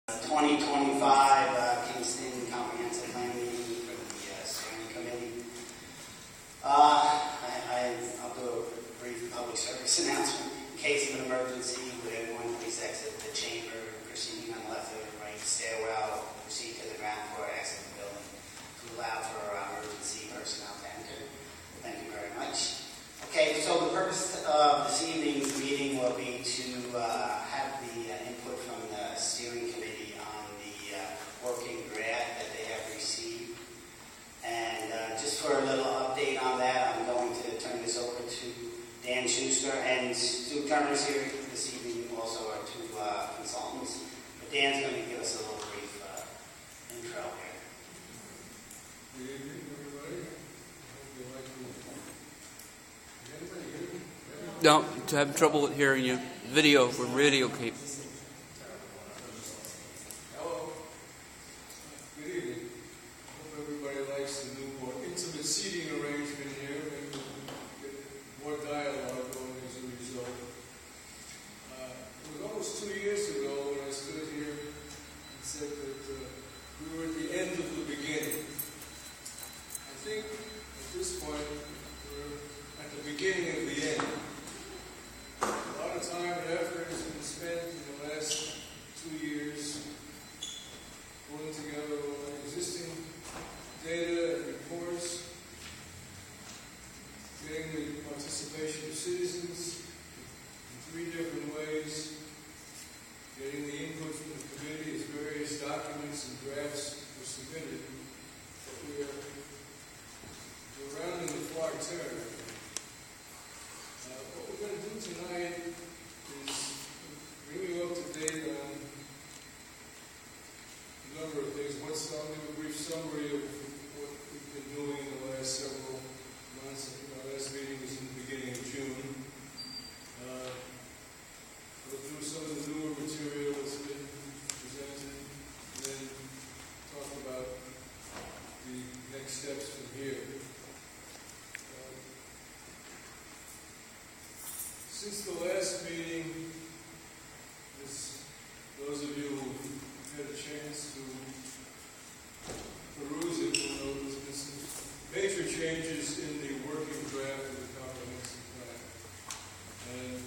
2025 Kingston Comprehensive Plan meeting for the steering committee. I'll do a brief public service announcement. In case of an emergency, would everyone please exit the chamber, proceeding on the left or the right stairwell, proceed to the ground floor, exit the building to allow for emergency personnel to enter. Thank you very much. Okay, so the purpose of this evening's meeting will be to have the input from the steering committee on the working draft that they have received. And just for a little update on that, I'm going to turn this over to Dan Schuster, and Stu Turner's here this evening also are two consultants. But Dan's going to give us a little brief intro here. Good evening, everybody. I hope you like me. Can anybody hear me? No, to have trouble hearing you. Video for radio cape. Hello. Good evening. I hope everybody likes the new, more intimate seating arrangement here. Maybe we'll get more dialogue going as a result. It was almost 2 years ago when I stood here and said that we were at the end of the beginning. I think at this point we're at the beginning of the end. A lot of time and effort has been spent in the last 2 years pulling together all the existing data and reports, getting the participation of citizens in 3 different ways, getting the input from the committee as various documents and drafts were submitted. But we're rounding the far turn. What we're going to do tonight is bring you up to date on a number of things. I'll give a brief summary of what we've been doing in the last several months. Our last meeting was in the beginning of June. Go through some of the newer material that's been presented, and then talk about the next steps from here. Since the last meeting, those of you who had a chance to peruse it will know there's been some major changes in the working draft of the comprehensive plan. And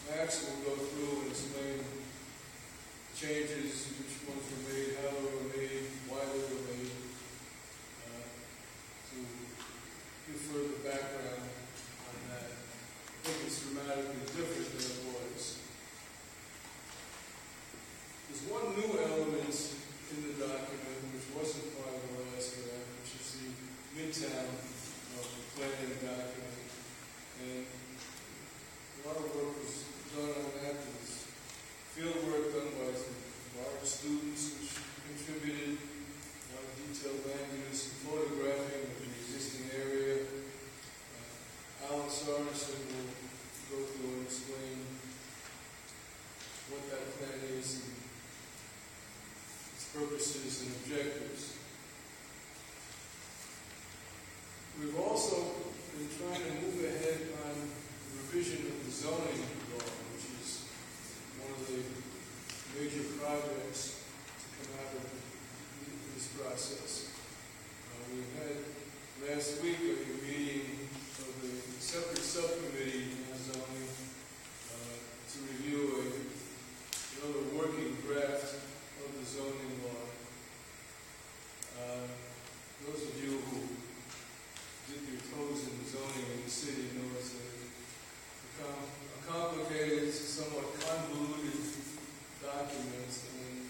Max will go through and explain the changes, which ones were made, how they were made, why they were made, to give further background on that. I think it's dramatically different than it was. There's one new element in the document which wasn't part of the last draft, which is the midtown planning document. And a lot of work was done on that. There was field work done by some large students which contributed a lot of detailed land use and photographing of the existing area. Alan Sorensen will go through and explain what that plan is and its purposes and objectives. We've also been trying to move ahead on the revision of the zoning law, which is one of the major projects to come out of this process. We had last week a meeting of the separate subcommittee on zoning to review another working draft of the zoning law. Those of you who dip your toes in zoning in the city know it's a complicated, somewhat convoluted document, and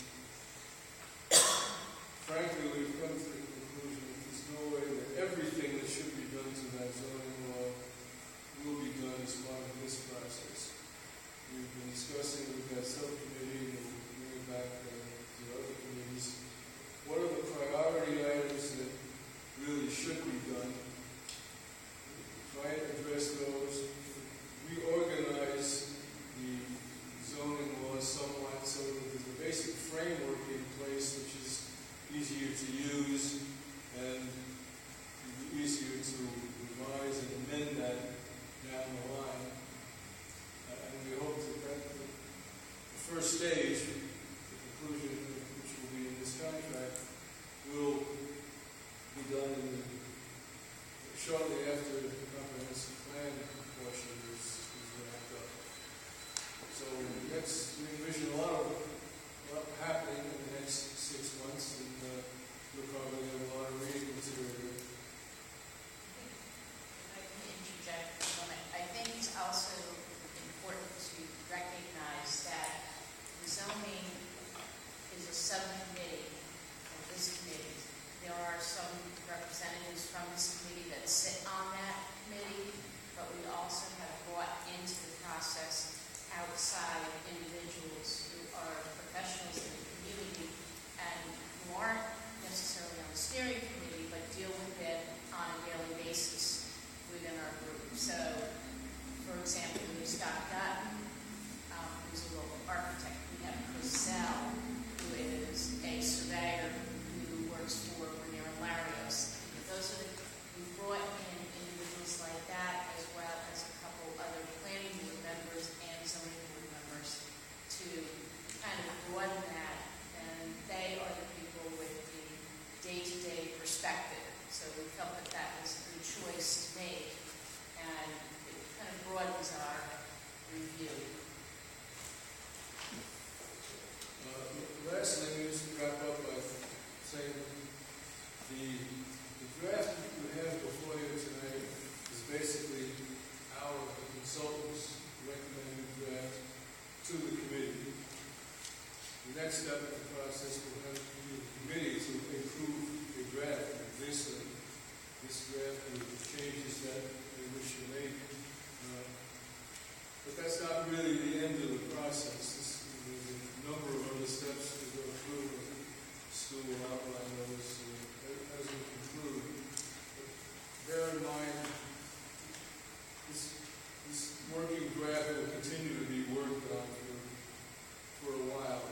frankly we've come to the conclusion that there's no way that everything that should be done to that zoning law will be done as part of this process. We've been discussing with that subcommittee, and we'll bring it back to other committees. What are the priority items that really should be done? Try and address those. Reorganize the zoning law somewhat so that there's a basic framework in place which is easier to use and easier to revise and amend that down the line. And we hope that the first stage conclusion, which will be in this contract, will be done shortly after the comprehensive plan portion is wrapped up. So we envision a lot happening in the next 6 months, and we'll probably have a lot of reading material. I can interject a moment. I think it's also important to recognize that zoning is a subcommittee of this committee. There are some representatives from this committee that sit on that committee, but we also have brought into the process outside individuals who are professionals in the community and who aren't necessarily on the steering committee, but deal with it on a daily basis within our group. So, for example, we have Scott Dutton, who's a local architect. We have Chris Zell, who is a surveyor who works for Renier and Larios. Those are we brought in individuals like that, as well as a couple other planning board members and zoning board members to kind of broaden that. And they are the people with the day-to-day perspective. So we felt that that was a good choice to make, and it kind of broadens our review. Lastly, we just wrap up by saying the draft you have before you tonight is basically our consultants' recommended draft to the committee. The next step in the process will have to be the committee to approve a draft. This draft with changes that they wish to make. But that's not really the end of the process. There's a number of other steps to go through. Stu will outline those as we conclude. But bear in mind, this working draft will continue to be worked on for a while.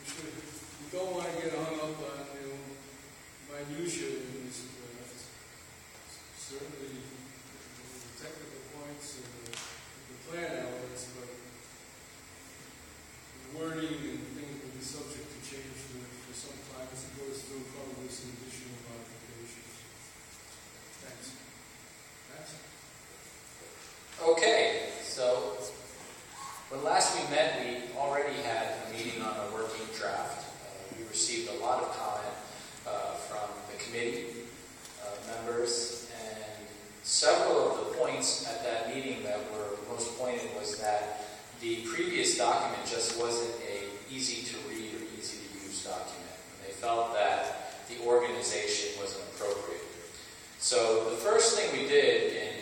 We don't want to get hung up on minutiae in this draft. Certainly the technical points and the plan elements, but the wording and things will be subject to change for some time as it goes through probably some additional modifications. Thanks. Max? Okay, so when last we met, we already had a meeting on a working draft. We received a lot of comment from the committee members, and several of the points at that meeting that were most pointed was that the previous document just wasn't a easy to read or easy to use document. And they felt that the organization wasn't appropriate. So the first thing we did in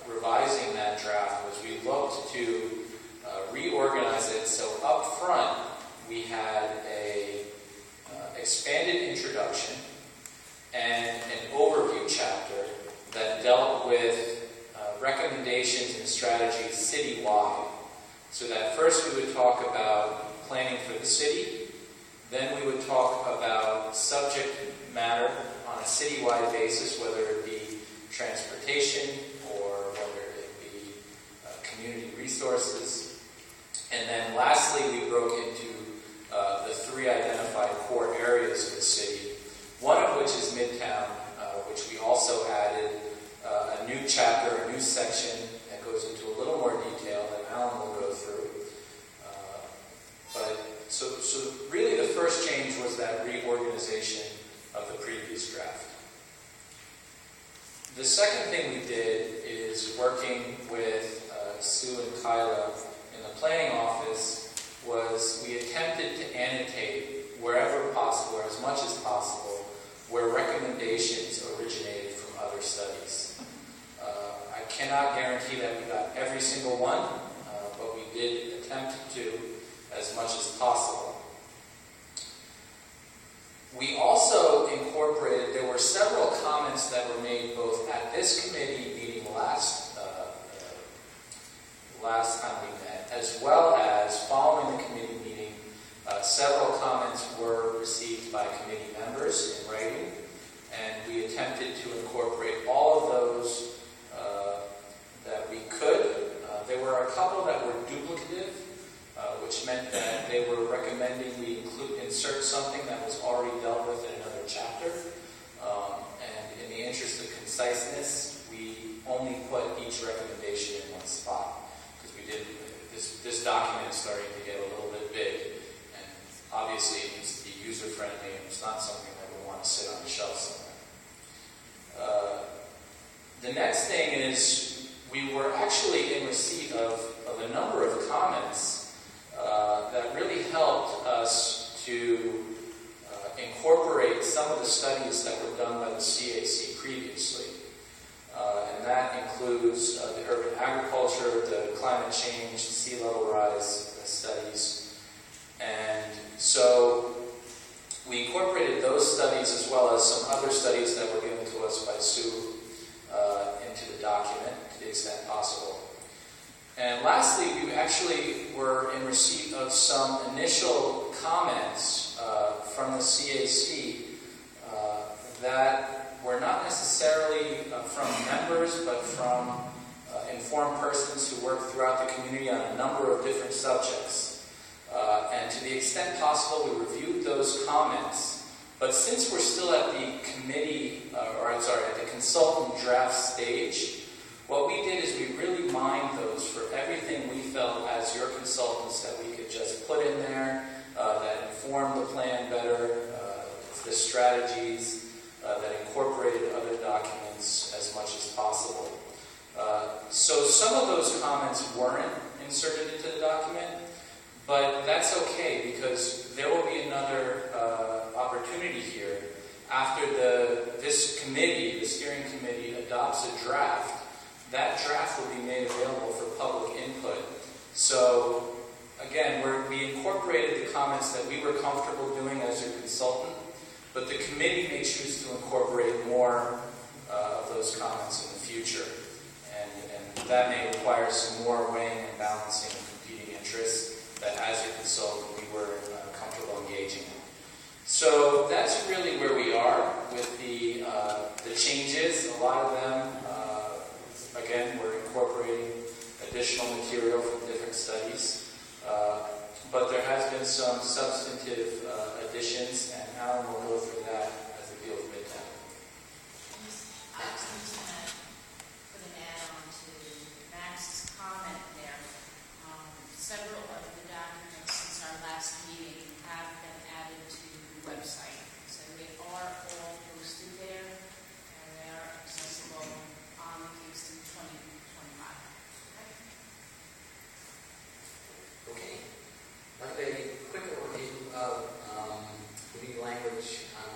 revising that draft was we looked to reorganize it so up front we had a expanded introduction and an overview chapter that dealt with recommendations and strategies citywide. So that first we would talk about planning for the city, then we would talk about subject matter on a citywide basis, whether it be transportation or whether it be community resources. And then lastly, we broke into the 3 identified core areas of the city, one of which is Midtown, which we also added a new chapter, a new section that goes into a little more detail that Alan will go through. So really the first change was that reorganization of the previous draft. The second thing we did is working with Sue and Kyla in the planning office was we attempted to annotate wherever possible, or as much as possible, where recommendations originated from other studies. I cannot guarantee that we got every single one, but we did attempt to as much as possible. We also incorporated, there were several comments that were made both at this committee meeting last time we met, as well as following the committee meeting. Several comments were received by committee members in writing, and we attempted to incorporate all of those that we could. There were a couple that were duplicative, which insert something that was already dealt with in another chapter. And in the interest of conciseness, we only put each recommendation in one spot. Because we did, this document is starting to get a little bit big. And obviously it needs to be user-friendly, and it's not something that we want to sit on the shelf somewhere. The next thing is we were actually in receipt of a number of comments that really helped us to incorporate some of the studies that were done by the CAC previously. And that includes the urban agriculture, the climate change, sea level rise studies. And so we incorporated those studies as well as some other studies that were given to us by Sue into the document to the extent possible. And lastly, we actually were in receipt of some initial comments from the CAC that were not necessarily from members, but from informed persons who work throughout the community on a number of different subjects. And to the extent possible, we reviewed those comments. But since we're still at the at the consultant draft stage, what we did is we really mined those for everything we felt as your consultants that we could just put in there that informed the plan better, the strategies that incorporated other documents as much as possible. So some of those comments weren't inserted into the document, but that's okay because there will be another opportunity here after this committee, the steering committee, adopts a draft. That draft will be made available for public input. So again, we incorporated the comments that we were comfortable doing as your consultant, but the committee may choose to incorporate more of those comments in the future. And that may require some more weighing and balancing of competing interests that as your consultant we were comfortable engaging in. So that's really where we are with the changes. A lot of them, again, we're incorporating additional material from different studies. But there has been some substantive additions, and Alan will go through that as we deal with Midtown. I was just going to put an add-on to Max's comment there. Several of the documents since our last meeting have been added to the website. So they are all posted there, and they are accessible on Kingston 2025. Okay. Like a quick overview of the language on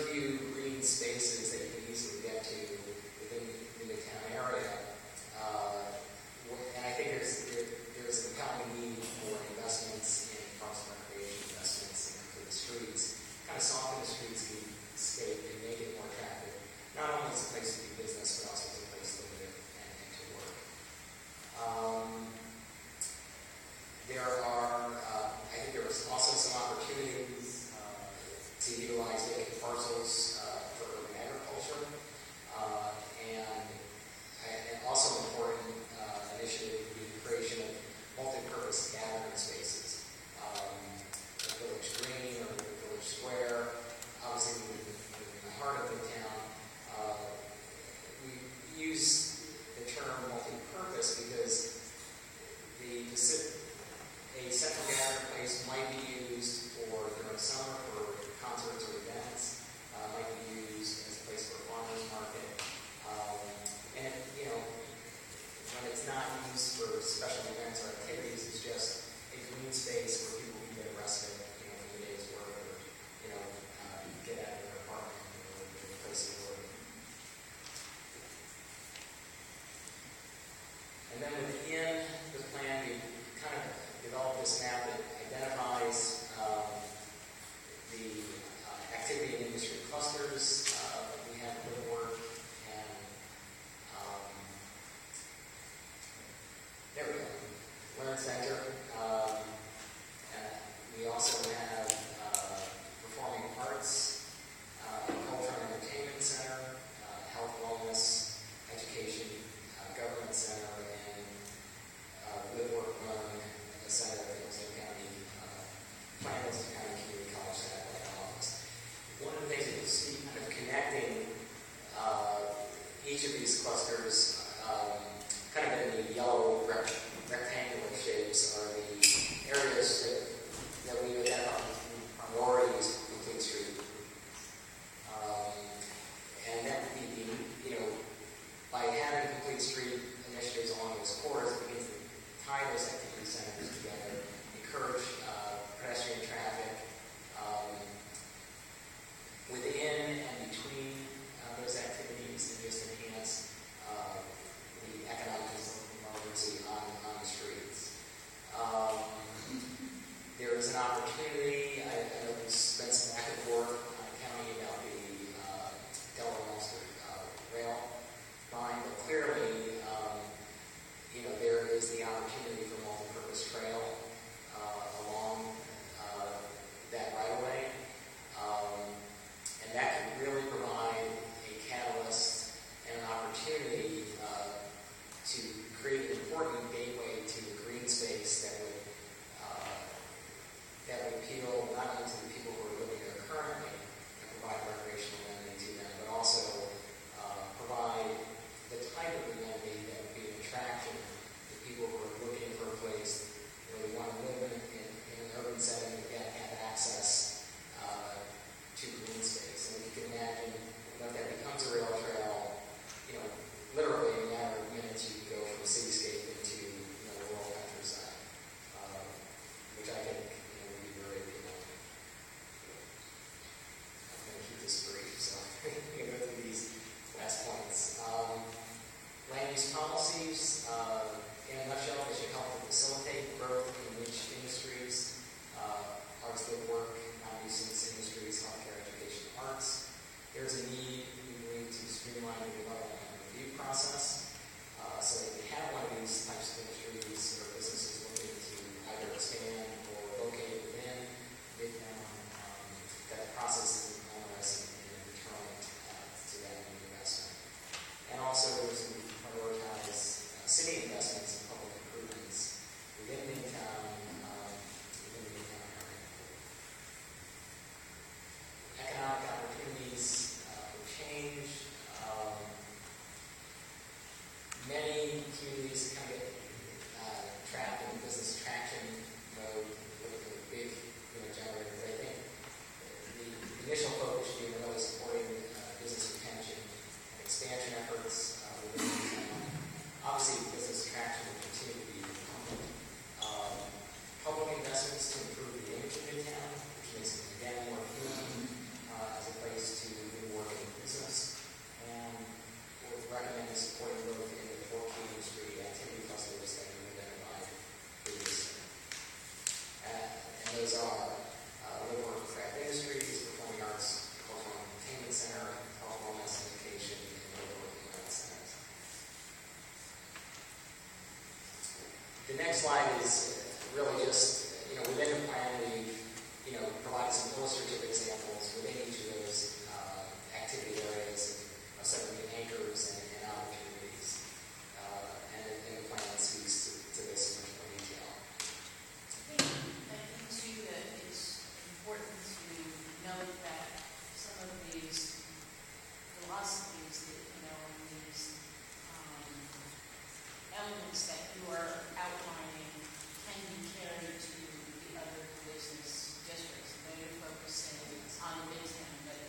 few green spaces that you can easily get to within the Midtown area. And I think there's a compelling need for investments in parks and recreation investments into the streets, kind of soften the streetscape and make it more attractive, not only as a place to do business, but also as a place to live and to work. I think there was also some opportunities to utilize vacant parcels for urban agriculture, and also important initiative would be the creation of multi-purpose gathering spaces, like Village Green or Village Square. Obviously, in the heart of the town, we use the term multi-purpose because a central gathering place might be used during summer for concerts or events, might be used as a place for a farmer's market, and when it's not used for special events or activities, it's just a green space where people can get a respite, from the day's work, or get out of their apartment or their place of work. And then within the plan, we kind of developed this map that identifies the activity and industry clusters. We have Woodwork and there we go, Learn Center. We also have Performing Arts, Culture and Entertainment Center, Health, Wellness, Education, Government Center, and Live, Work, Learn Center at the Hillsdale County, Hillsdale County Community College Satellite Office. One of the things that you'll see kind of connecting each of these clusters, kind of in the yellow rectangular shapes, are the areas that we would have on priorities for Complete Street. And that would be, by having Complete Street initiatives along those corridors, it begins to tie those activity centers together, encourage pedestrian traffic within and between those activities, and just enhance the economic vibrancy on the streets. There is an opportunity, I know we spent some back and forth on the county about the Delaware Monster rail line, but clearly, there is the opportunity for multi-purpose trail along that right-of-way. And that can really provide a catalyst and an opportunity to create an important gateway to the green space that would appeal not only to the people who are living there currently and provide recreational amenity to them, but also provide the type of amenity that would be an attraction to people who are looking for a place where they want to live in an urban setting and have access to green space. And if you can imagine, if that becomes a rail trail, literally in a matter of minutes you can go from a cityscape into the rural countryside, which I think would be very appealing. I'm going to keep this brief, so I'm going to go through these last points. Land use policies, in a nutshell, they should help to facilitate growth in niche industries, arts, live, work, non-nuisance industries, healthcare, education, arts. There's a need, we believe, to streamline the development and review process. So if you have one of these types of industries or businesses looking to either expand or locate within Midtown, that the process is onerous and deterrent to that new investment. And also, there's going to be prioritize city investments in public improvements within Midtown, area. Economic opportunities, next slide is really just, within the plan, we, provide some illustrative examples within each of those activity areas of some of the anchors and opportunities. And the plan speaks to this in much more detail. I think too that it's important to note that some of these philosophies that, these elements that you are outlining can be carried to the other business districts. I know you're focusing on Midtown, but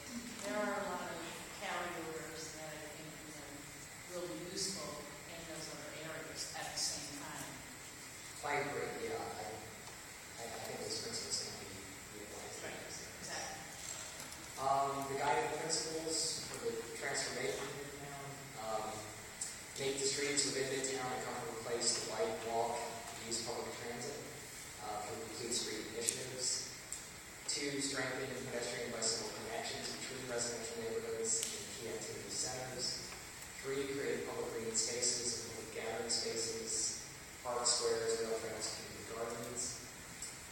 there are a lot of carryovers that I think will be useful in those other areas at the same time. I agree, yeah. I think those principles can be utilized. Right, exactly. The guiding principles for the transformation of Midtown. Make the streets within Midtown a comfortable place to bike, walk, and use public transit for complete street initiatives. 2, strengthen pedestrian bicycle connections between residential neighborhoods and key activity centers. 3, create public green spaces and public gathering spaces, parks, squares, rail trails, community gardens.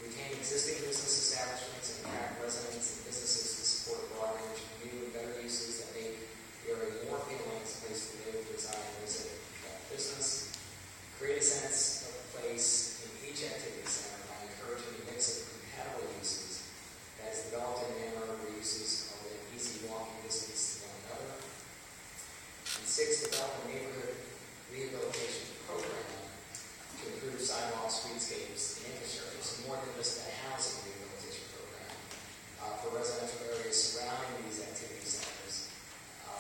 Retain existing business establishments and attract residents and businesses to support a broad range of new and better uses that make the area more appealing as a place to live, reside, visit, and conduct business. Create a sense of place in each activity center by encouraging a mix of compatible uses that is developed in a manner where uses are within easy walking distance to one another. And 6, develop a neighborhood rehabilitation program to improve sidewalks, streetscapes, and infrastructure. So more than just a housing rehabilitation program for residential areas surrounding these activity centers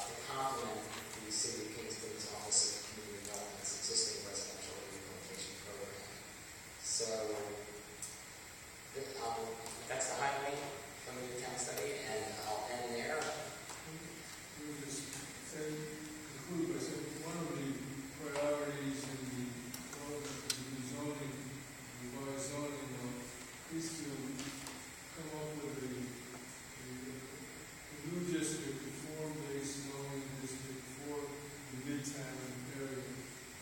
to complement the City of Kingston's Office of Community Development's existing residential rehabilitation program. So that's the highlight from the Midtown study, and I'll end there. We'll just conclude by saying one of the priorities in the zoning, revised zoning law, is to come up with a new district, a form-based zoning district for the Midtown area.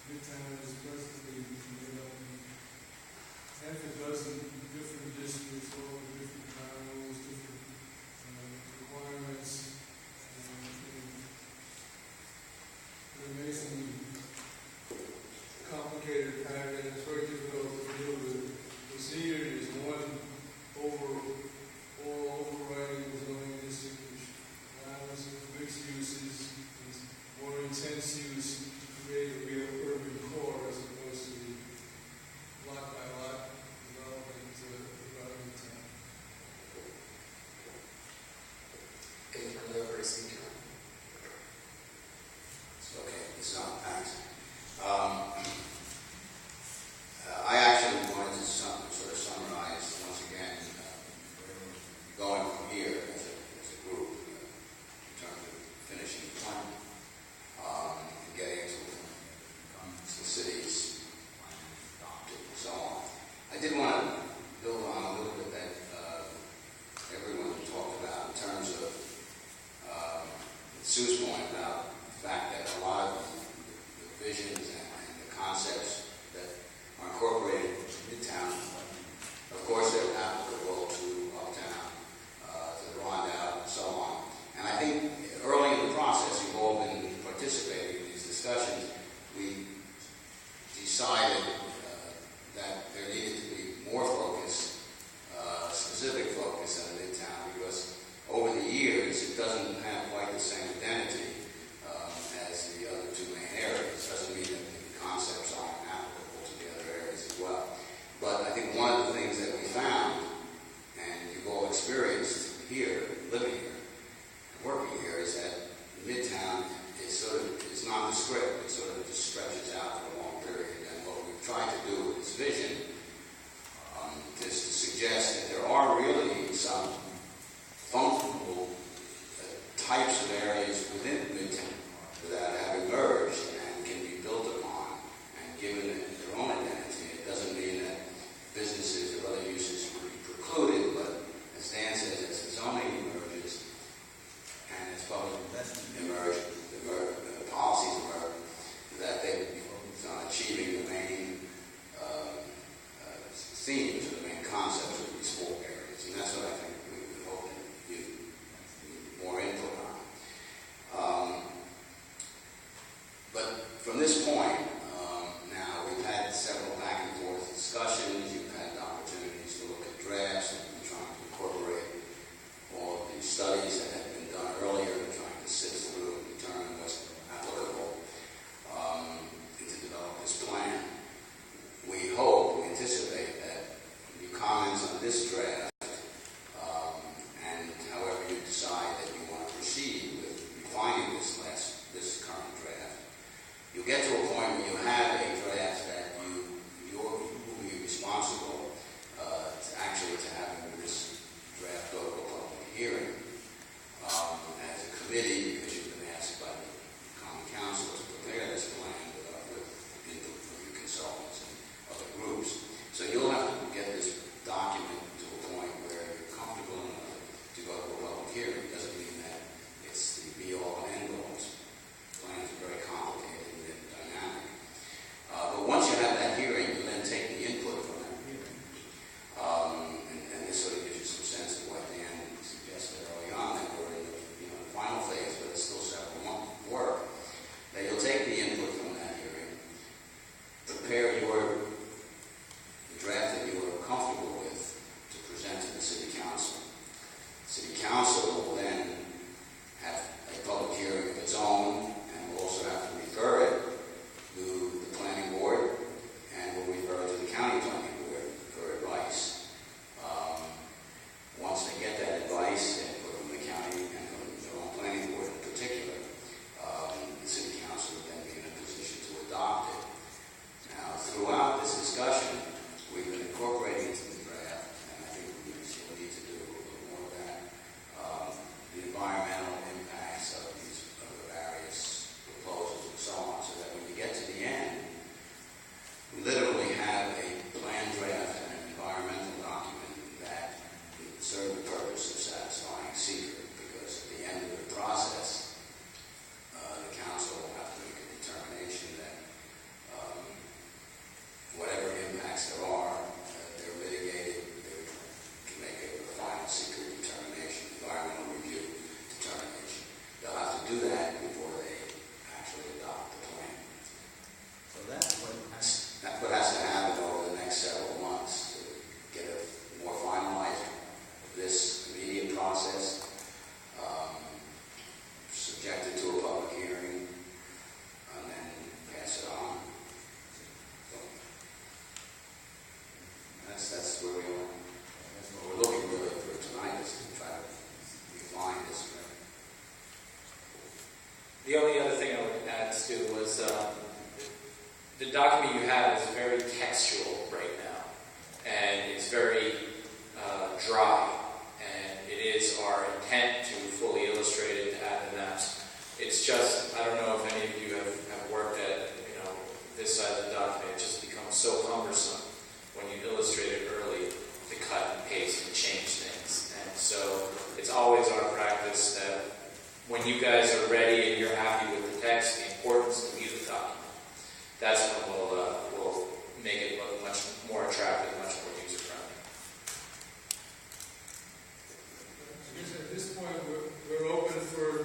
Midtown is presently made up of half a dozen different districts, all with different rules, different requirements, an amazingly complicated pattern. It's very difficult to deal with. What's needed is one overriding zoning district which allows mixed uses, more intense use to create a real urban core as opposed to the lot by lot development throughout the town. Can you turn it over to Steve? Okay, so thanks. I actually wanted to sort of summarize once again going from here as a group in terms of finishing the plan and getting to the cities and so on. I did want to build on a little bit that everyone talked about in terms of Sue's point about the fact that a lot of the visions and the concepts that are incorporated into Midtown, of course, they're applicable to Uptown, to the Rondout, and so on. And I think early in the process, you've all been participating in these discussions, we decided that there needed to be more focus, specific focus on Midtown, because over the years, it doesn't have quite the same identity as the other two main areas. Doesn't mean that the concepts aren't applicable to the other areas as well. But I think one of the things that we found, and you've all experienced here, living here, and working here, is that Midtown is nondescript. It sort of just stretches out for a long period. And what we've tried to do with this vision is to suggest that there are really some functional types of areas within Midtown that have emerged and can be built upon and given their own identity. It doesn't mean that businesses or other uses would be precluded, but as Dan says, as the zoning emerges and as public investment emerges, policies emerge, that they would be focused on achieving the main themes or the main concepts of these 4 areas. And that's what I think we hope to give more input on. But from this point, now we've had several back and forth discussions. You've had opportunities to look at drafts and trying to incorporate all of these studies that had been done earlier, trying to sift through and determine what's applicable and to develop this plan. We hope, we anticipate that your comments on this draft and however you decide that you want to proceed with refining this current draft, you'll get to a point where you have a draft that you will be responsible to having this draft go to a public hearing as a committee, because you've been asked by the Common Council to prepare this plan with input from your consultants and other groups. So you'll have to get this document to a point where you're comfortable enough to go to a public hearing. It doesn't mean that it's the be-all and end-all. Plans are very complicated and dynamic. But once you have that hearing, you then take the input from that hearing. And this sort of gives you some sense of what Dan suggested early on, that we're in the final phase, but it's still several months of work. That you'll take the input from that hearing, prepare the draft that you are comfortable with to present to the City Council. City Council will then have a public hearing of its own, and will also have to refer it to the planning board, and will refer it to the county planning board for advice. Once they get that advice, input from the county and from their own planning board in particular, the City Council will then be in a position to adopt it. Now, throughout this discussion, we've been incorporating into the draft, and I think we still need to do a little more of that, the environmental impacts of these various proposals and so on, so that when you get to the end, we literally have a plan draft and an environmental document that serve the purpose of satisfying secret, because at the end of the process, the council will have to make a determination that whatever impacts there are, they're mitigated. They can make a final secret determination, environmental review determination. They'll have to do that before they actually adopt the plan. So that's what has to happen over the next several months to get a more finalized this immediate process, subjected to a public hearing, and then pass it on. So that's where we are. That's what we're looking really for tonight, is to try to refine this. The only other thing I would add, Stu, was the document you have is very textual right now, and it's very dry, and it is our intent to fully illustrate it, to add the maps. It's just, I don't know if any of you have worked at this side of the document. It just becomes so cumbersome when you illustrate it early to cut and paste and change things. And so it's always our practice that when you guys are ready and you're happy with the text, the importance to view the document, that's when we'll make it look much more attractive, much more user-friendly. I guess at this point, we're open for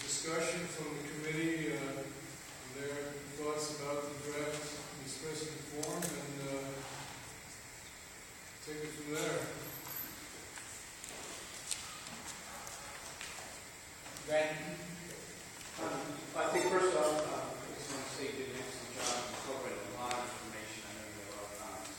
discussion from the committee, their thoughts about the draft expressed in form, and take it from there. Brandon? I think first off, I just want to say you did an excellent job incorporating a lot of information. I know you have a lot of comments,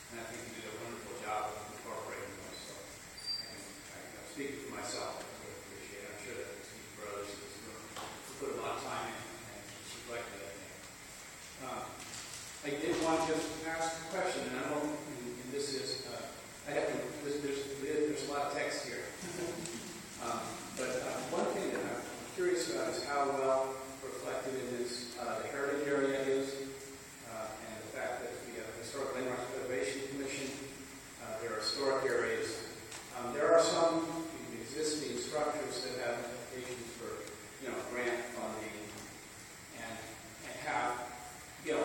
and I think you did a wonderful job of incorporating those. So I'm speaking for myself. I really appreciate it. I'm sure that the for others in this room who put a lot of time in and reflected that. I did want to just ask a question, and I don't know, and this is, there's a lot of text here. But one thing that I'm curious about is how well reflected in this the heritage area is, and the fact that we have a Historic Landmarks Preservation Commission. There are historic areas. There are some existing structures that have applications for grant funding and have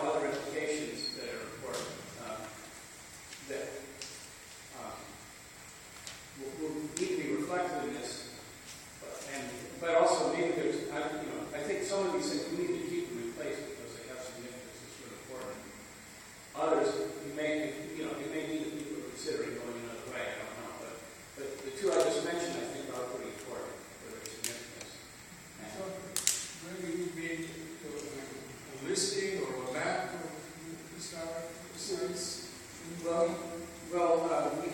other implications that are important. That I think some of these things we need to keep and replace because they have significance. It's really important. Others, it may be that people are considering going another way. I don't know, but the two I just mentioned, I think, are pretty important for their significance. So maybe we made a listing or a map of historic sites. We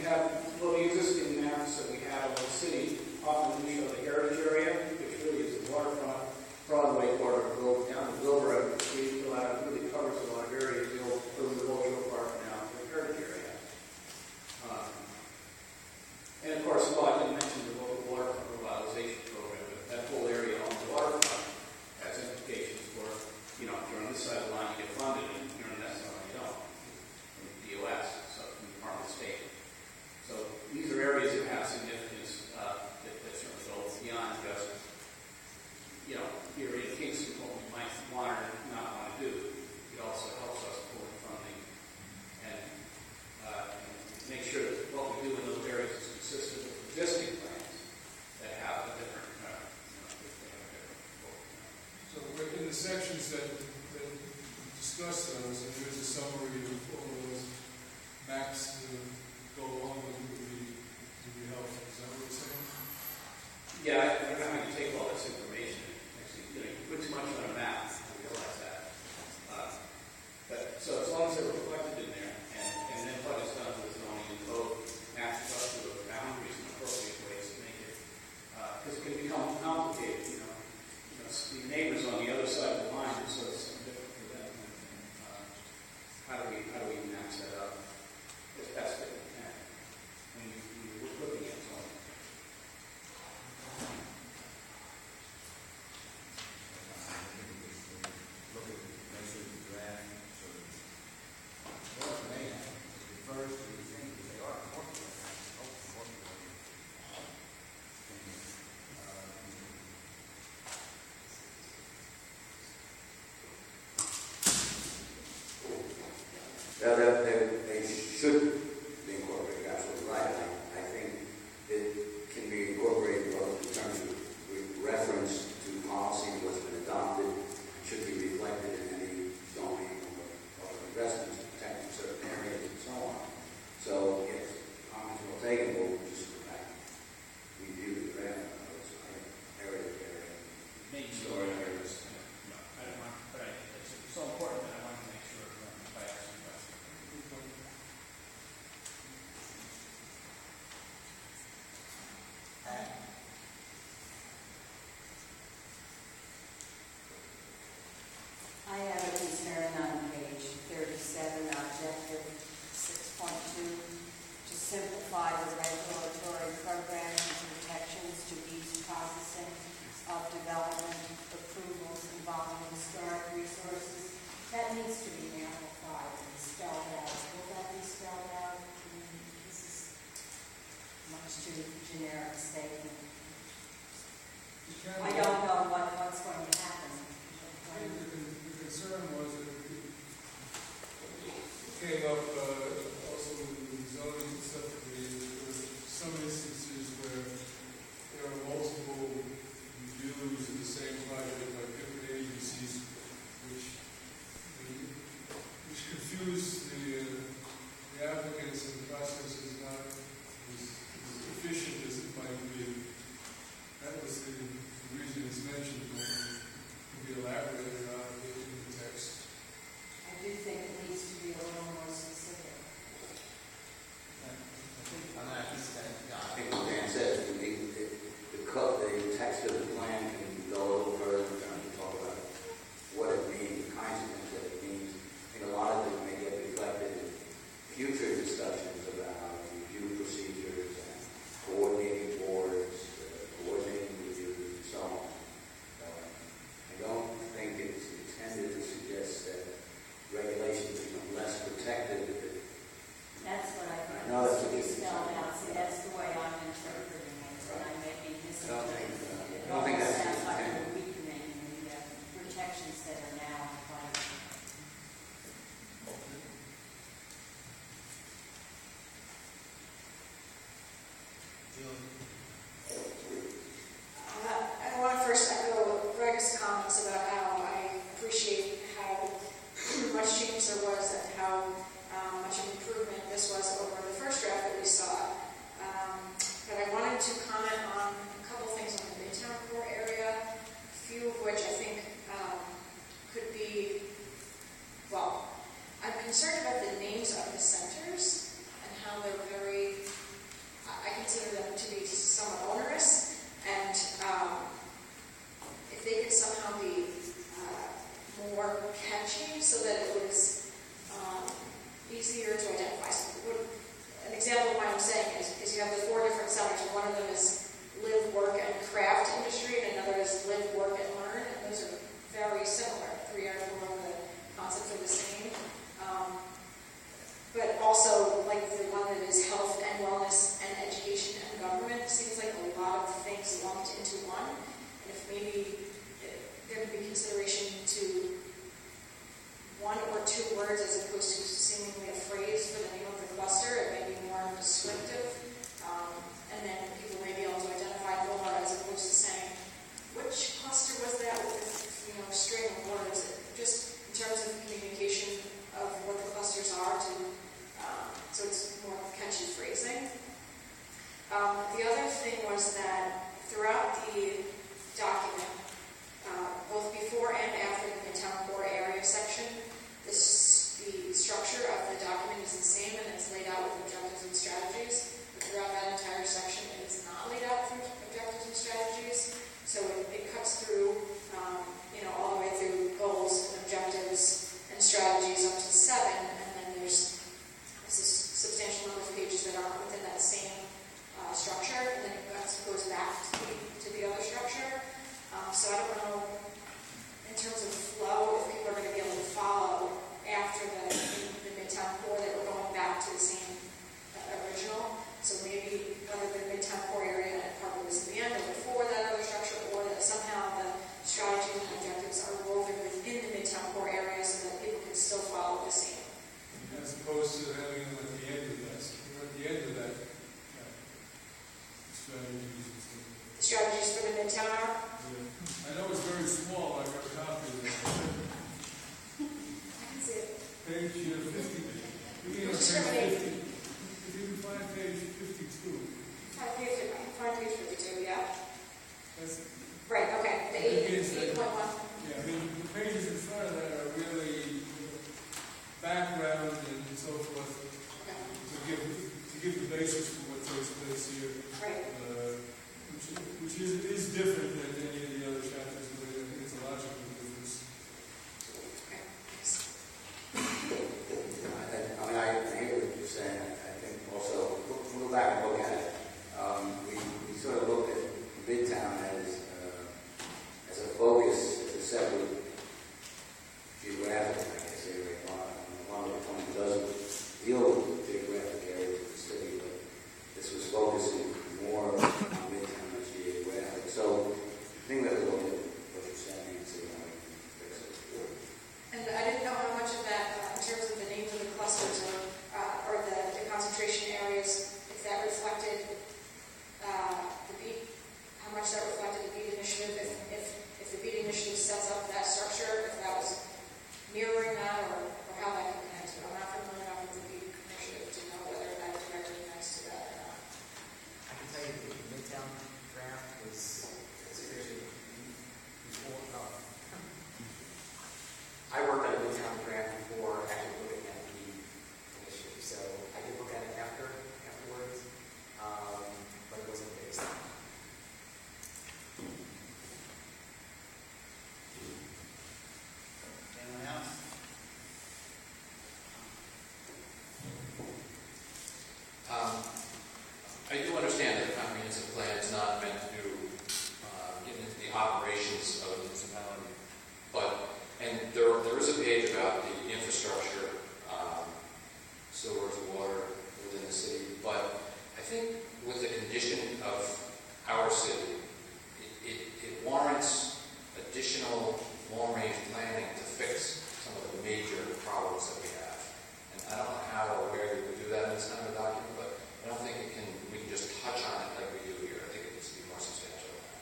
have the existing maps that we have of the city. Often we show the heritage area, which really is the waterfront, Broadway border, go down to Wilbur Street, go out. It really covers a lot of areas. The old Cultural Park now, the heritage area. And of course, I didn't mention the local waterfront revitalization program, but that whole area on the waterfront has implications for, if you're on this side of the line, you get funded, and if you're on that side, you don't. From the DOS, so from the Department of State. So these are areas that have significance that certainly go beyond just, here in Kingston, what we might want or not want to do. It also helps us pull in funding and make sure that what we do in those areas is consistent with existing plans that have a different, So in the sections that discuss those, and there's a summary of all those maps to go along with it would be helpful. Is that what you're saying? Yeah, I don't know how you take all this information. Actually, you put too much on a map, I realize that. But so as long as they're reflected in there, and then what is done with zoning and code matches up to the boundaries and appropriate ways to make it, because it can become complicated. The neighbors on the other side of the line, so it's different for them. How do we match that up as best that we can when we're looking at zoning? They should be incorporated, absolutely right. I think it can be incorporated both in terms of reference to policy what's been adopted, should be reflected in any zoning or investments protecting certain areas and so on. So, yes, comments will take, and we'll just go back and review the draft of those area. Make sure there's, I don't want, but it's so important that I want to make sure if I ask you questions. I have a concern on page 37, objective 6.2, to simplify the regulatory programs and protections to ease processing of development approvals involving historic resources. That needs to be amplified and spelled out. Will that be spelled out? This is much too generic a statement. I don't know what's going to happen. The concern was that it came up also with the zoning and stuff. There were some instances where there are multiple reviews of the same project by different agencies, which confuse the applicants, and the process is not as efficient as it might be. That was the reason catchy so that it was easier to identify. So an example of what I'm saying is you have the 4 different sectors. One of them is live, work, and craft industry, and another is live, work, and learn. And those are very similar. 3 out of 4 of the concepts are the same. But also, like the one that is health and wellness and education and government, seems like a lot of things lumped into one. And if maybe there could be consideration to 1 or 2 words as opposed to seemingly a phrase for the name of the cluster, it may be more descriptive. And then people may be able to identify more as opposed to saying, which cluster was that with, string of words. Just in terms of communication of what the clusters are so it's more catchy phrasing. The other thing was that throughout the document, both before and after the Midtown Core Area section, the structure of the document is the same and it's laid out with objectives and strategies. But throughout that entire section, it is not laid out with objectives and strategies. So it cuts through, all the way through goals and objectives and strategies up to 7, and then there's a substantial number of pages that aren't within that same structure, and then it goes back to the other structure. So I don't know, in terms of flow, if people are going to be able to follow after the Midtown Core that we're going back to the same original. So maybe whether the Midtown Core Area part was the end or before that other structure, or that somehow the strategies and objectives are woven within the Midtown Core Area so that people can still follow the same. As opposed to having them at the end of that. At the end of that strategies. The strategies for the Midtown are? Yeah. I know it's very small. I got a copy of it. I can see it. Page 50. Beginning of page 50. If you can find page 52. Find page 52, yeah. That's right, okay. The 8.1. Yeah, I mean, the pages in front of that are really background and so forth to give the basis for what takes place here. Right. Which is different than any of the other chapters, but I think it's a logical difference. I hear what you're saying. I think also, we'll go back and look at it. We sort of looked at Midtown as a focus, as a separate geographic, I guess, area. One of the points doesn't deal with geographic areas of the city, but this was focusing more on Midtown as geographic. So I think we have to look at what you're saying and see how we can fix it. And I didn't know how much of that, in terms of the names of the clusters or the concentration areas, if that reflected the BEAT, how much that reflected the BEAT initiative, if the BEAT initiative sets up that structure, if that was mirroring that, or how that could connect to it. I'm not familiar enough with the BEAT initiative to know whether that directly connects to that or not. I can tell you the Midtown draft was created before. I worked on a Midtown draft before actually looking at the initiative, so I did look at it afterwards, but it wasn't based on. Anyone else? I do understand that a comprehensive plan is not meant to get into the operations of a municipality, and there is a page about the infrastructure, sewers, water within the city, but I think with the condition of our city, it warrants additional long-range planning to fix some of the major problems that we have. And I don't know how or where you would do that in this kind of a document, but I don't think we can just touch on it like we do here. I think it needs to be more substantial than that.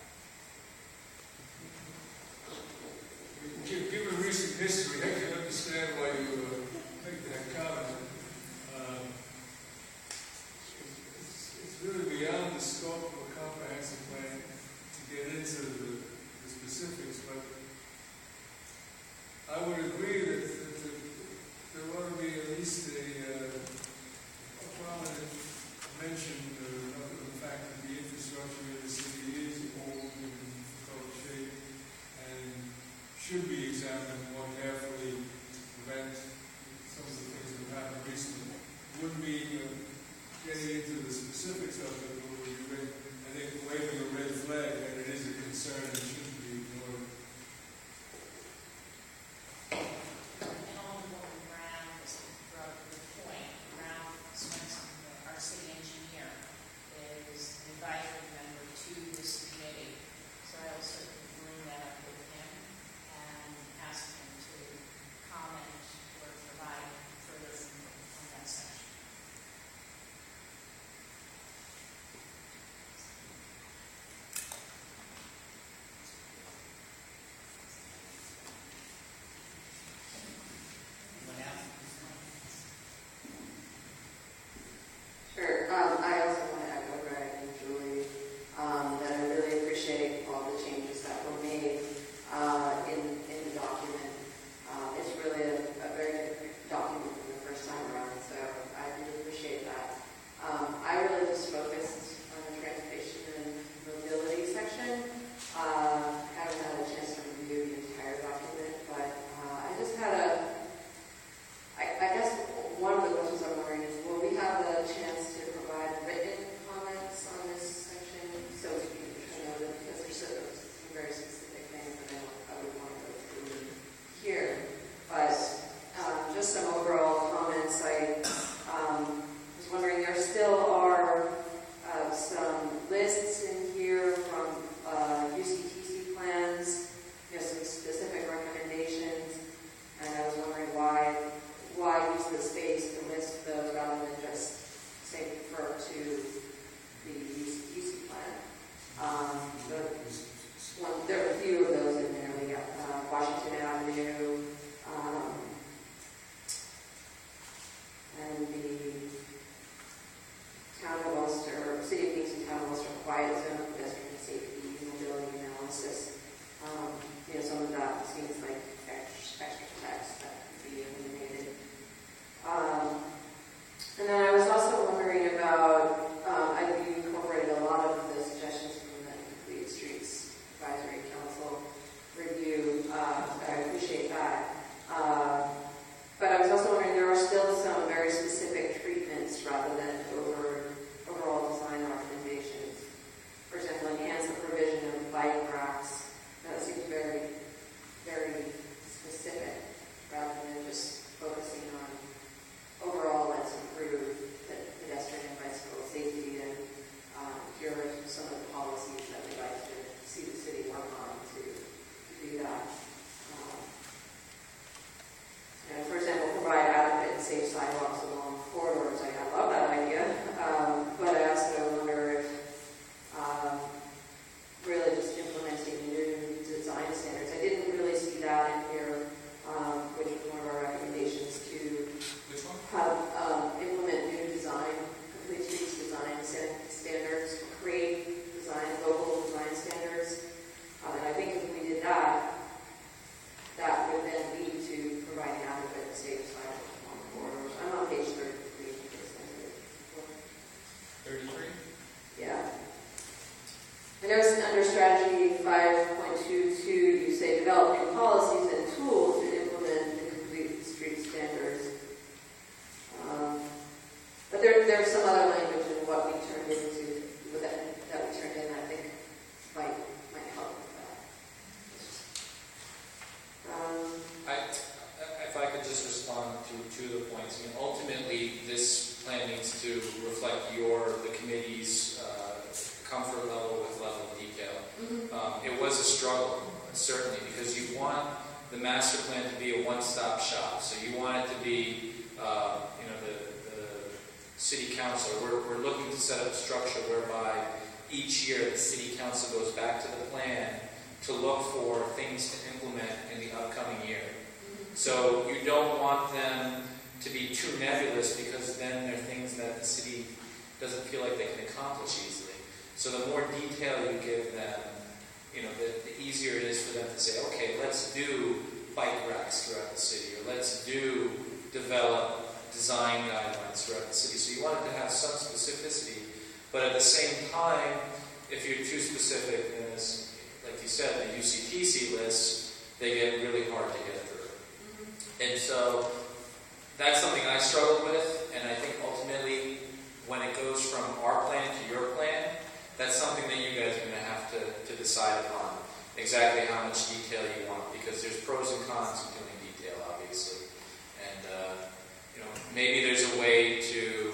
Given recent history, I can understand why you make that comment. It's really beyond the scope of a comprehensive plan to get into the specifics, but I would agree that there ought to be at least a prominent mention of the fact that the infrastructure in the city is old and in difficult shape and should be examined more carefully wouldn't be getting into the specifics of it, but would be, I think, waving a red flag that it is a concern and shouldn't be ignored. And Alderwoman Brown has brought up a good point. Brown Swenson, our city engineer, is an advisory member to this committee. So I also bring that up with him and ask him to comment or provide further input on that section. Anyone else? Sure. I also want to echo Greg and Julie that I really appreciate all the changes that were made in the document. It's really a very good document for the first time around, so I really appreciate that. I really just focused on the transportation and mobility section. Haven't had a chance to review the entire document, but I just had I guess one of the questions I'm wondering is, will we have the chance to provide written comments on this section so we can know that, because there's some very specific things that I would want to go through here. But just some overall comments. I was wondering, there still are some lists in here from UCTC plans, some specific recommendations, and I was wondering why use the space to list those rather than just say refer to the UCTC plan. There are a few of those in there. We got Washington Avenue, and the town of Ulster, City of Kingston, town of Ulster, quiet zone, pedestrian safety, mobility analysis. Some of that seems like extra text that could be eliminated. And then I was also wondering about, you incorporated a lot of the suggestions from the Complete Streets Advisory Council review. I appreciate that. But I was also wondering, there are still some very specific treatments rather than overall design recommendations. For example, enhance the provision of bike racks. That seems very, very specific rather than just focusing on overall, let's improve pedestrian and bicycle safety, and here are some of the policies that we'd like to see the city work on to do that. For example, provide adequate and safe sidewalks along corridors. I love that idea, but I also wonder if really just implementing new design standards. I didn't really see that in here, which was one of our recommendations to have implement new design, Complete Streets design standards, create local design standards. And I think if we did that, that would then lead to providing adequate and safe sidewalks along corridors. I'm on page 33. 33? Yeah. I noticed under strategy 5.22, you say develop new policies and tools to implement the Complete Street standards. But there's some other language in what we turned into, that we turned in, I think might help with that. If I could just respond to the points. Ultimately, this plan needs to reflect the committee's comfort level with level of detail. Mm-hmm. It was a struggle, certainly, because you want the master plan to be a one-stop shop. So you want it to be, the city council. We're looking to set up a structure whereby each year the city council goes back to the plan to look for things to implement in the upcoming year. So you don't want them to be too nebulous, because then they're things that the city doesn't feel like they can accomplish easily. So the more detail you give them, the easier it is for them to say, okay, let's do bike racks throughout the city, or let's develop design guidelines throughout the city. So you want it to have some specificity, but at the same time, if you're too specific, then it's, like you said, the UCTC lists, they get really hard to get through. And so that's something I struggled with, and I think decide upon exactly how much detail you want, because there's pros and cons to doing detail, obviously. And, maybe there's a way to,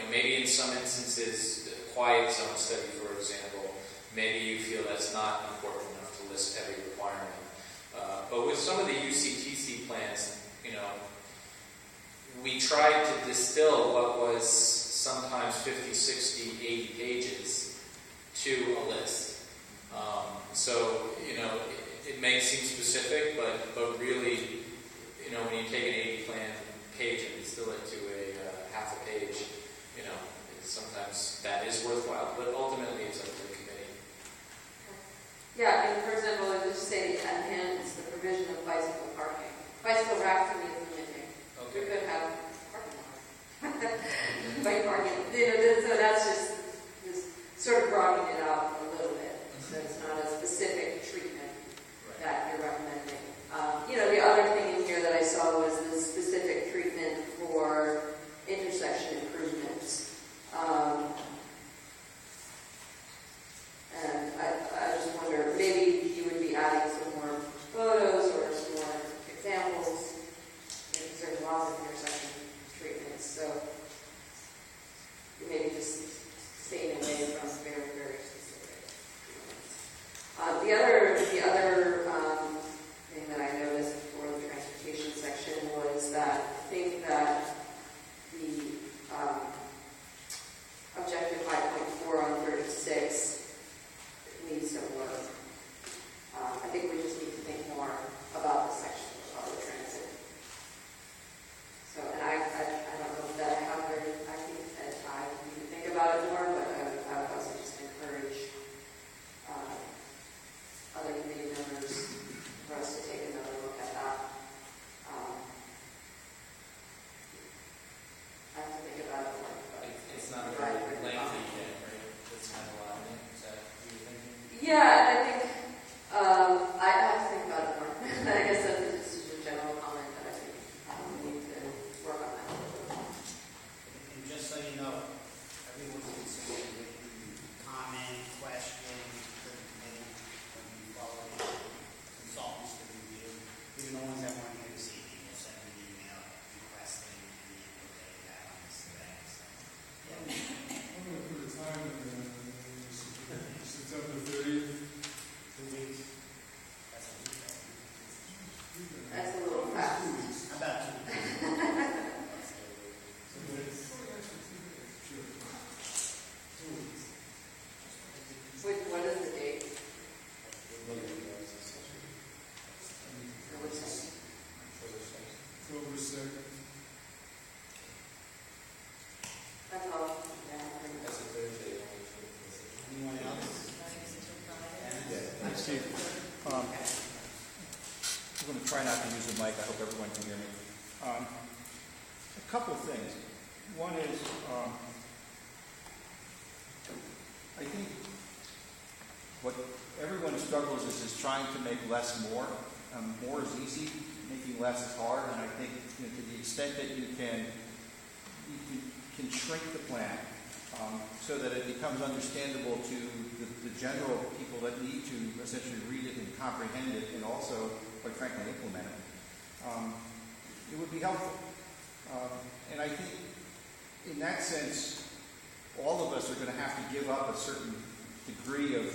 maybe in some instances, a quiet zone study, for example, maybe you feel that's not important enough to list every requirement. But with some of the UCTC plans, we tried to distill what was sometimes 50, 60, 80 pages to a list. It may seem specific, but really, when you take an 80-plan page and distill it to a half a page, sometimes that is worthwhile, but ultimately it's up to the committee. Yeah, and for example, I would just say at hand is the provision of bicycle parking. Bicycle rack to me is limiting. We could have parking lots. Bike parking. So that's just sort of broadening it out a little bit. So it's not a specific treatment that you're recommending. The other thing in here that I saw was the specific treatment for intersection improvements. And I just wonder, maybe you would be adding some more photos or some more examples, because there's lots of intersection treatments, so maybe just staying away from very, very specific treatments. The other thing that I noticed for the transportation section was that I think that the objective 5.4 on 36 needs some work. I think we just need to think more about the section of public transit. So, and I don't know that I have very, I think that I need to think about it more, but I would also just encourage other committee members for us to take another look at that. I have to think about it more. But It's not a very lengthy thing, right? It's not a lot of it. Is that what you're thinking? Yeah, I think I have to think about it more. I guess that's just a general comment that I think we need to work on that a little bit more. And just so you know, everyone's considered written comment, question, to the committee, when you follow the consultants to review. Even the ones that weren't here this evening, we'll send an email requesting any input that you have on this today. So, I'm going to put a time in there. September 30th. 2 weeks. That's a week. That's a little fast. How about 2 weeks? Sure. 2 weeks. What is the date? October 2nd. That's all. That's a Thursday. Anyone else? Steve, I'm going to try not to use the mic. I hope everyone can hear me. A couple of things. One is, I think what everyone struggles is trying to make less more. More is easy, making less is hard, and I think to the extent that you can shrink the plan so that it becomes understandable to the general people that need to essentially read it and comprehend it and also, quite frankly, implement it. It would be helpful. And I think in that sense, all of us are going to have to give up a certain degree of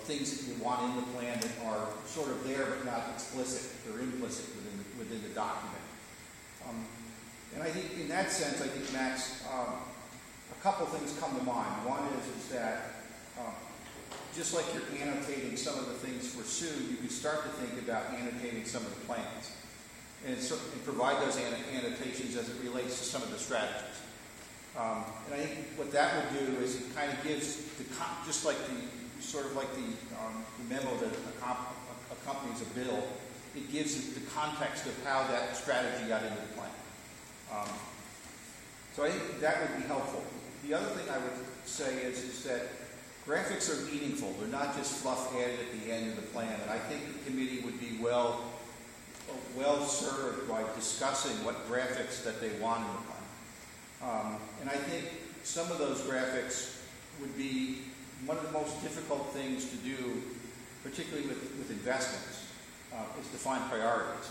things that you want in the plan that are sort of there but not explicit or implicit within the document. And I think in that sense, I think, Max, a couple things come to mind. One is that just like you're annotating some of the things for Sue, you can start to think about annotating some of the plans and provide those annotations as it relates to some of the strategies. And I think what that will do is it kind of gives, just like the memo that accompanies a bill, it gives the context of how that strategy got into the plan. So I think that would be helpful. The other thing I would say is that graphics are meaningful. They're not just fluff added at the end of the plan. And I think the committee would be well served by discussing what graphics that they want in the plan. And I think some of those graphics would be one of the most difficult things to do, particularly with investments, is define priorities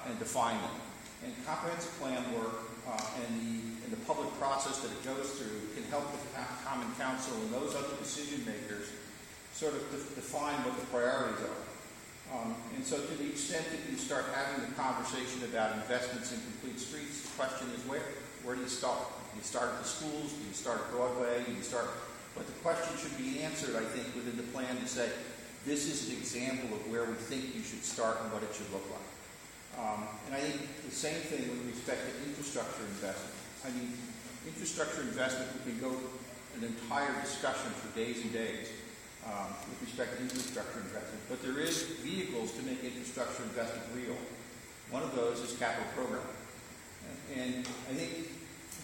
and define them. And comprehensive plan work and the public process that it goes through can help the Common Council and those other decision makers sort of define what the priorities are. And so to the extent that you start having the conversation about investments in complete streets, the question is where? Where do you start? Do you start at the schools? Do you start at Broadway? Do you start? But the question should be answered, I think, within the plan to say, this is an example of where we think you should start and what it should look like. And I think the same thing with respect to infrastructure investment. I mean, infrastructure investment, we can go an entire discussion for days and days with respect to infrastructure investment. But there is vehicles to make infrastructure investment real. One of those is capital program. And I think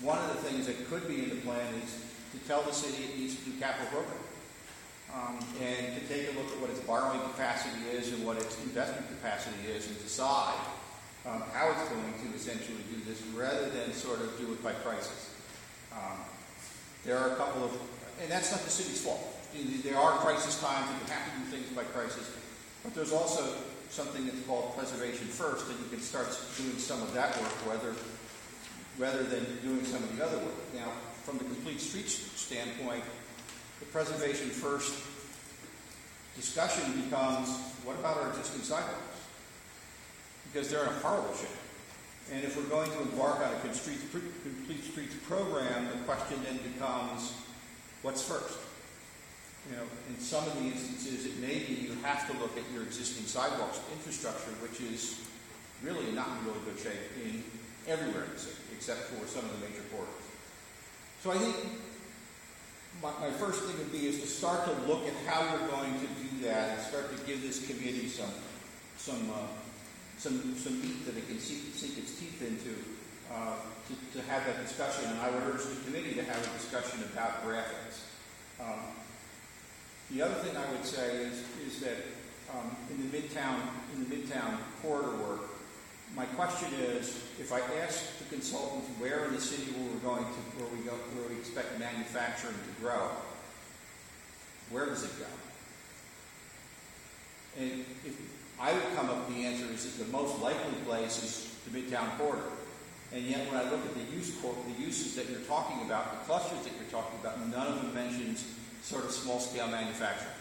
one of the things that could be in the plan is to tell the city it needs to do capital program. And to take a look at what its borrowing capacity is and what its investment capacity is and decide how it's going to essentially do this rather than sort of do it by crisis. There are a couple of, and that's not the city's fault. There are crisis times and you have to do things by crisis, but there's also something that's called preservation first, and you can start doing some of that work rather than doing some of the other work. Now, from the complete streets standpoint, the preservation first discussion becomes, what about our existing sidewalks? Because they're in a horrible shape. And if we're going to embark on a complete streets program, the question then becomes, what's first? You know, in some of the instances, it may be you have to look at your existing sidewalks infrastructure, which is really not in really good shape everywhere in the city, except for some of the major corridors. So I think my first thing would be is to start to look at how you're going to do that and start to give this committee some meat that it can sink its teeth into to have that discussion. And I would urge the committee to have a discussion about graphics. The other thing I would say is that in the Midtown corridor work, my question is, if I ask the consultants where in the city where we expect manufacturing to grow, where does it go? And if I would come up with the answer is that the most likely place is the Midtown corridor. And yet when I look at the uses that you're talking about, the clusters that you're talking about, none of them mentions sort of small-scale manufacturing.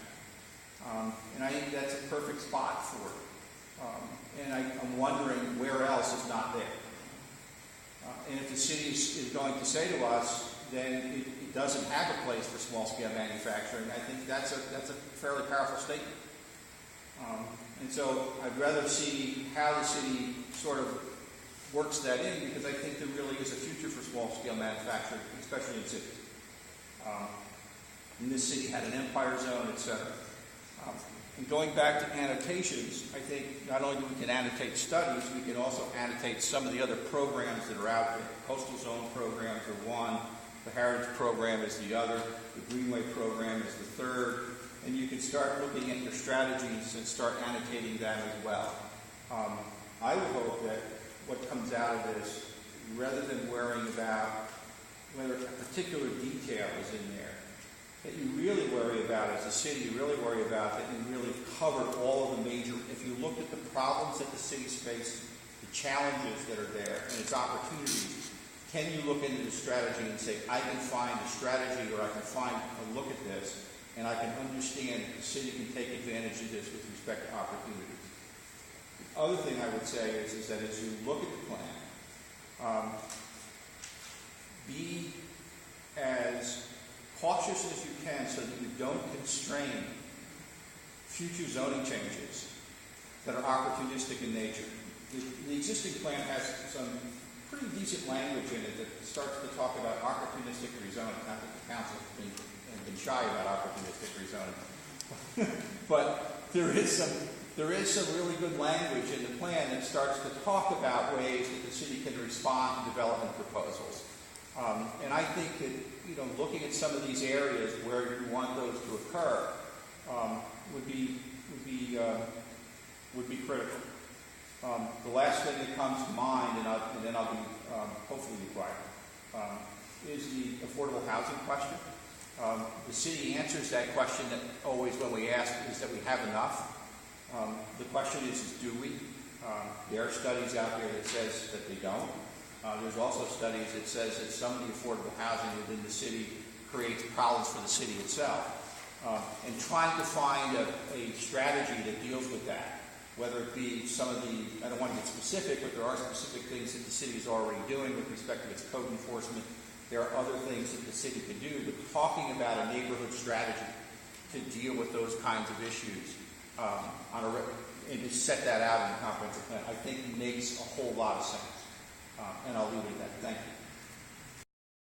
And I think that's a perfect spot for it. And I'm wondering where else is not there. And if the city is going to say to us, then it doesn't have a place for small-scale manufacturing, I think that's a fairly powerful statement. And so I'd rather see how the city sort of works that in, because I think there really is a future for small-scale manufacturing, especially in cities. And this city had an Empire Zone, etc. And going back to annotations, I think not only do we can annotate studies, we can also annotate some of the other programs that are out there. Coastal Zone programs are one, the Heritage Program is the other, the Greenway Program is the third, and you can start looking at your strategies and start annotating them as well. I would hope that what comes out of this, rather than worrying about whether a particular detail is in there, that you really worry about as a city, you really worry about that you really covered all of the major, if you look at the problems that the city's facing, the challenges that are there, and its opportunities, can you look into the strategy and say, I can find a strategy or I can find a look at this, and I can understand that the city can take advantage of this with respect to opportunities. The other thing I would say is that as you look at the plan, be as cautious as you can so that you don't constrain future zoning changes that are opportunistic in nature. The existing plan has some pretty decent language in it that starts to talk about opportunistic rezoning. Not that the council has been shy about opportunistic rezoning. But there is some really good language in the plan that starts to talk about ways that the city can respond to development proposals. And I think that, looking at some of these areas where you want those to occur would be critical. The last thing that comes to mind, and then I'll be hopefully be quiet, is the affordable housing question. The city answers that question that always when we ask is that we have enough. The question is do we? There are studies out there that says that they don't. There's also studies that says that some of the affordable housing within the city creates problems for the city itself. And trying to find a strategy that deals with that, whether it be some of the, I don't want to get specific, but there are specific things that the city is already doing with respect to its code enforcement. There are other things that the city could do, but talking about a neighborhood strategy to deal with those kinds of issues and to set that out in the comprehensive plan, I think makes a whole lot of sense. And I'll leave it at that. Thank you.